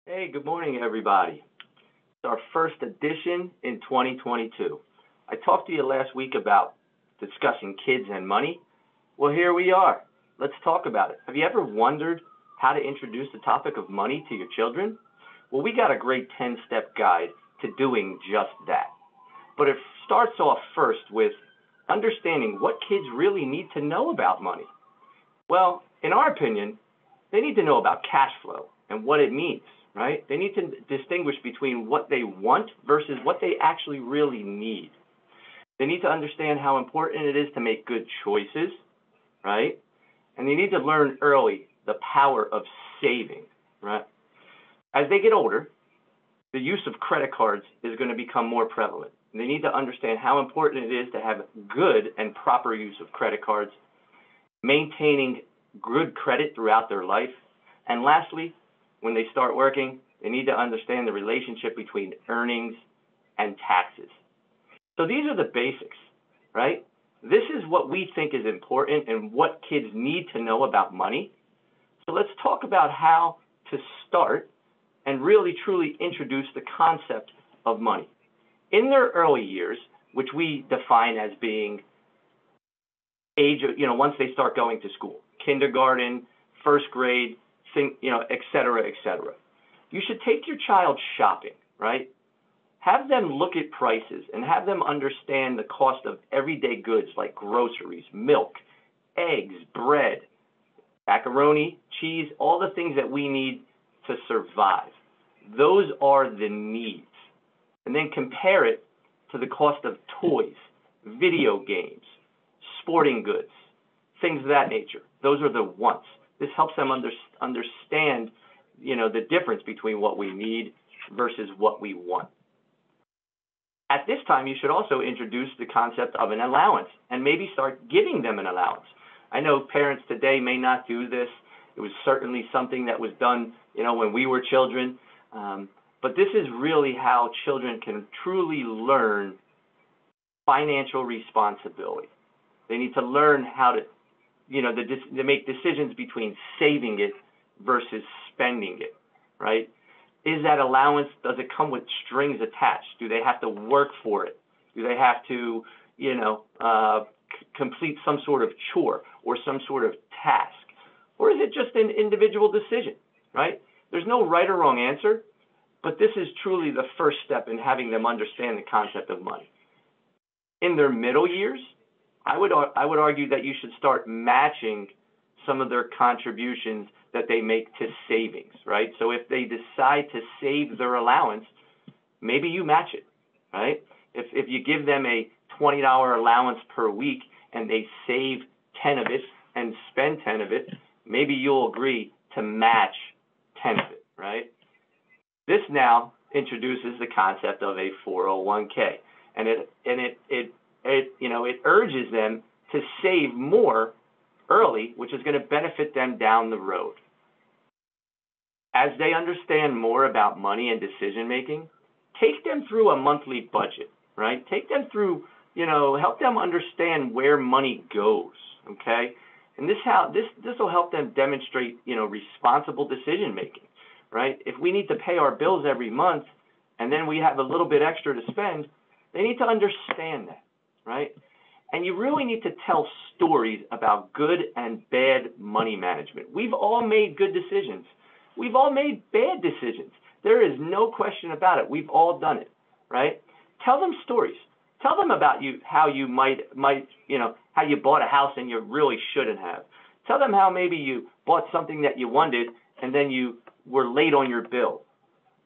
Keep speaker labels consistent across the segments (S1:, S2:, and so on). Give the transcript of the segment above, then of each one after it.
S1: Hey, good morning, everybody. It's our first edition in 2022. I talked to you last week about discussing kids and money. Well, here we are. Let's talk about it. Have you ever wondered how to introduce the topic of money to your children? Well, we got a great 10-step guide to doing just that. But it starts off first with understanding what kids really need to know about money. Well, in our opinion, they need to know about cash flow and what it means, right? They need to distinguish between what they want versus what they actually really need. They need to understand how important it is to make good choices, right? And they need to learn early the power of saving, right? As they get older, the use of credit cards is going to become more prevalent. They need to understand how important it is to have good and proper use of credit cards, maintaining good credit throughout their life. And lastly, when they start working, they need to understand the relationship between earnings and taxes. So these are the basics, right? This is what we think is important and what kids need to know about money. So let's talk about how to start and really truly introduce the concept of money. In their early years, which we define as being age of, once they start going to school, kindergarten, first grade, et cetera, et cetera. You should take your child shopping, right? Have them look at prices and have them understand the cost of everyday goods like groceries, milk, eggs, bread, macaroni, cheese, all the things that we need to survive. Those are the needs. And then compare it to the cost of toys, video games, sporting goods, things of that nature. Those are the wants. This helps them understand, the difference between what we need versus what we want. At this time, you should also introduce the concept of an allowance and maybe start giving them an allowance. I know parents today may not do this. It was certainly something that was done, when we were children. But this is really how children can truly learn financial responsibility. They need to learn how to, to make decisions between saving it versus spending it, right? Is that allowance, does it come with strings attached? Do they have to work for it? Do they have to, complete some sort of chore or some sort of task? Or is it just an individual decision, right? There's no right or wrong answer, but this is truly the first step in having them understand the concept of money. In their middle years, I would argue that you should start matching some of their contributions that they make to savings, right? So if they decide to save their allowance, maybe you match it, right? If you give them a $20 allowance per week and they save 10 of it and spend 10 of it, maybe you'll agree to match 10 of it, right? This now introduces the concept of a 401k, and it urges them to save more early, which is going to benefit them down the road. As they understand more about money and decision making, take them through a monthly budget, right? Take them through, help them understand where money goes, okay? And this will help them demonstrate, responsible decision making, right? If we need to pay our bills every month and then we have a little bit extra to spend, they need to understand that, right? And you really need to tell stories about good and bad money management. We've all made good decisions. We've all made bad decisions. There is no question about it. We've all done it, right? Tell them stories. Tell them about how you how you bought a house and you really shouldn't have. Tell them how maybe you bought something that you wanted and then you were late on your bill.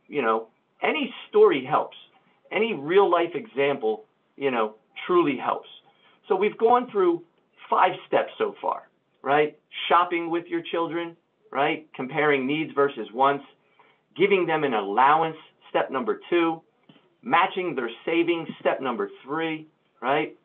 S1: Any story helps. Any real life example, truly helps. So we've gone through 5 steps so far, right? Shopping with your children, right? Comparing needs versus wants, giving them an allowance, step number 2, matching their savings, step number 3, right?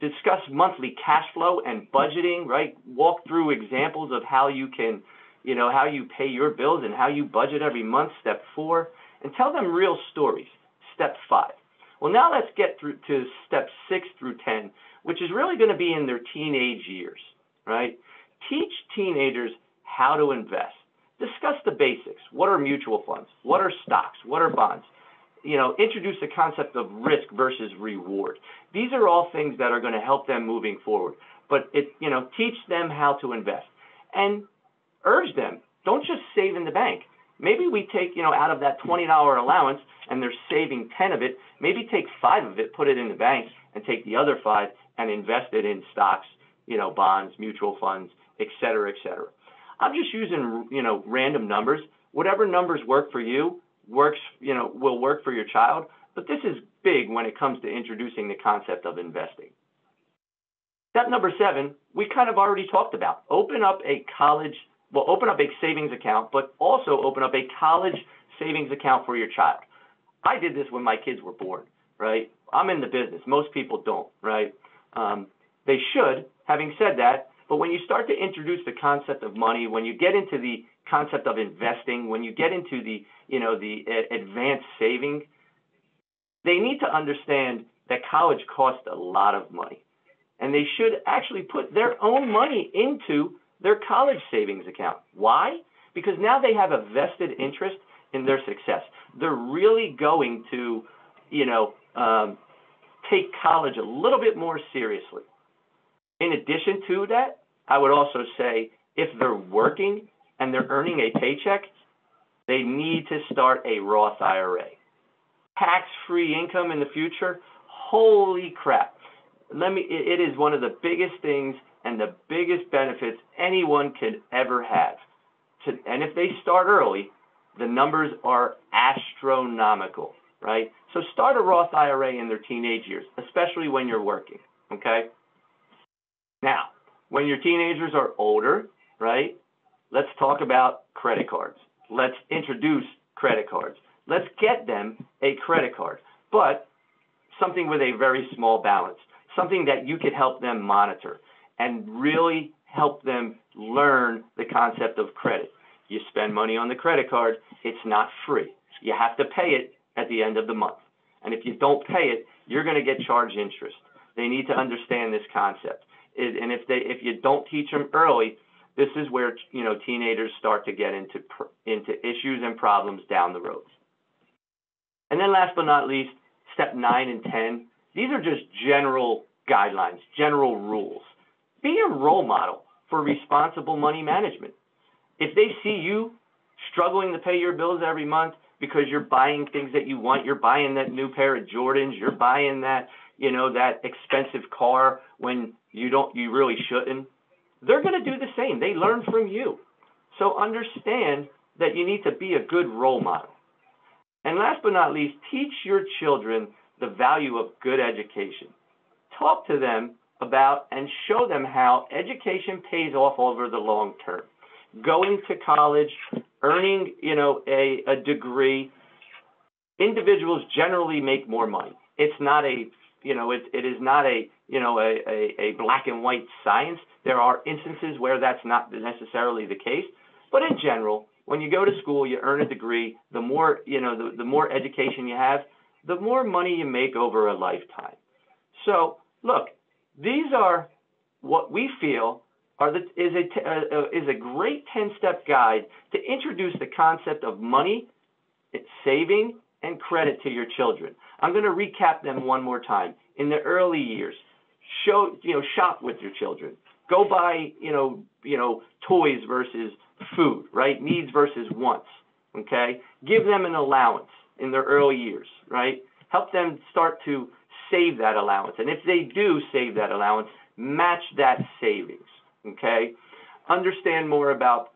S1: Discuss monthly cash flow and budgeting, right? Walk through examples of how you can, how you pay your bills and how you budget every month, step 4, and tell them real stories, step 5. Well, now let's get through to steps 6 through 10, which is really going to be in their teenage years, right? Teach teenagers how to invest. Discuss the basics. What are mutual funds? What are stocks? What are bonds? Introduce the concept of risk versus reward. These are all things that are going to help them moving forward. But teach them how to invest and urge them. Don't just save in the bank. Maybe we take, out of that $20 allowance and they're saving 10 of it, maybe take 5 of it, put it in the bank, and take the other 5 and invest it in stocks, bonds, mutual funds, et cetera, et cetera. I'm just using, random numbers. Whatever numbers work for you will work for your child. But this is big when it comes to introducing the concept of investing. Step number 7, we kind of already talked about. Open up a savings account, but also open up a college savings account for your child. I did this when my kids were born, right? I'm in the business. Most people don't, right? They should, having said that, but when you start to introduce the concept of money, when you get into the concept of investing, when you get into the advanced saving, they need to understand that college costs a lot of money. And they should actually put their own money into their college savings account. Why? Because now they have a vested interest in their success. They're really going to, take college a little bit more seriously. In addition to that, I would also say if they're working and they're earning a paycheck, they need to start a Roth IRA. Tax-free income in the future, holy crap. It is one of the biggest things and the biggest benefits anyone could ever have. And if they start early, the numbers are astronomical, right? So start a Roth IRA in their teenage years, especially when you're working, okay? Now, when your teenagers are older, right, let's talk about credit cards. Let's introduce credit cards. Let's get them a credit card, but something with a very small balance, something that you could help them monitor and really help them learn the concept of credit. You spend money on the credit card, it's not free. You have to pay it at the end of the month. And if you don't pay it, you're going to get charged interest. They need to understand this concept. And if you don't teach them early, this is where teenagers start to get into issues and problems down the road. And then last but not least, step 9 and 10, these are just general guidelines, general rules. Be a role model for responsible money management. If they see you struggling to pay your bills every month because you're buying things that you want, you're buying that new pair of Jordans, you're buying that, that expensive car when you really shouldn't, they're going to do the same. They learn from you. So understand that you need to be a good role model. And last but not least, teach your children the value of good education. Talk to them about and show them how education pays off over the long term. Going to college, earning, a degree, individuals generally make more money. It's not it is not a black and white science. There are instances where that's not necessarily the case, but in general, when you go to school, you earn a degree, the more, the more education you have, the more money you make over a lifetime. So, look, these are what we feel is a great 10-step guide to introduce the concept of money, saving, and credit to your children. I'm going to recap them one more time. In the early years, shop with your children. Go buy, toys versus food, right? Needs versus wants, okay? Give them an allowance in their early years, right? Help them start to save that allowance. And if they do save that allowance, match that savings, okay? Understand more about,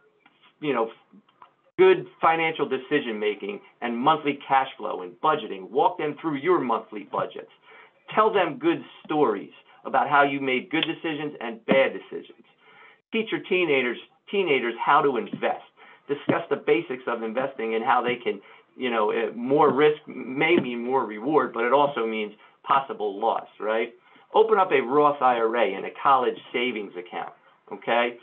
S1: good financial decision-making and monthly cash flow and budgeting. Walk them through your monthly budgets. Tell them good stories about how you made good decisions and bad decisions. Teach your teenagers how to invest. Discuss the basics of investing and how they can, more risk may mean more reward, but it also means possible loss, right? Open up a Roth IRA and a college savings account, okay?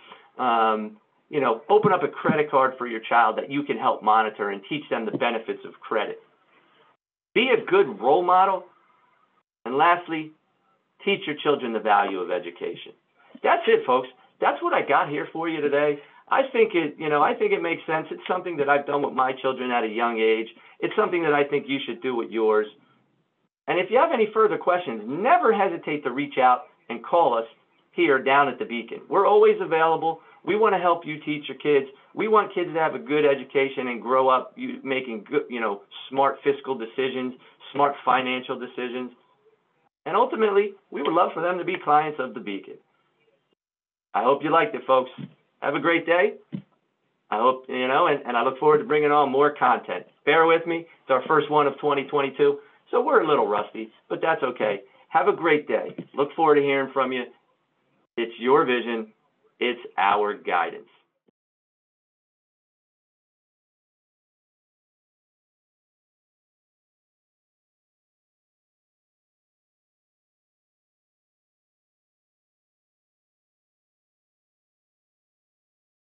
S1: Open up a credit card for your child that you can help monitor and teach them the benefits of credit. Be a good role model. And lastly, teach your children the value of education. That's it, folks. That's what I got here for you today. I think it makes sense. It's something that I've done with my children at a young age. It's something that I think you should do with yours. And if you have any further questions, never hesitate to reach out and call us here down at the Beacon. We're always available. We want to help you teach your kids. We want kids to have a good education and grow up making good, smart fiscal decisions, smart financial decisions. And ultimately, we would love for them to be clients of the Beacon. I hope you liked it, folks. Have a great day. I hope, and I look forward to bringing on more content. Bear with me. It's our first one of 2022, so we're a little rusty, but that's okay. Have a great day. Look forward to hearing from you. It's your vision. It's our guidance.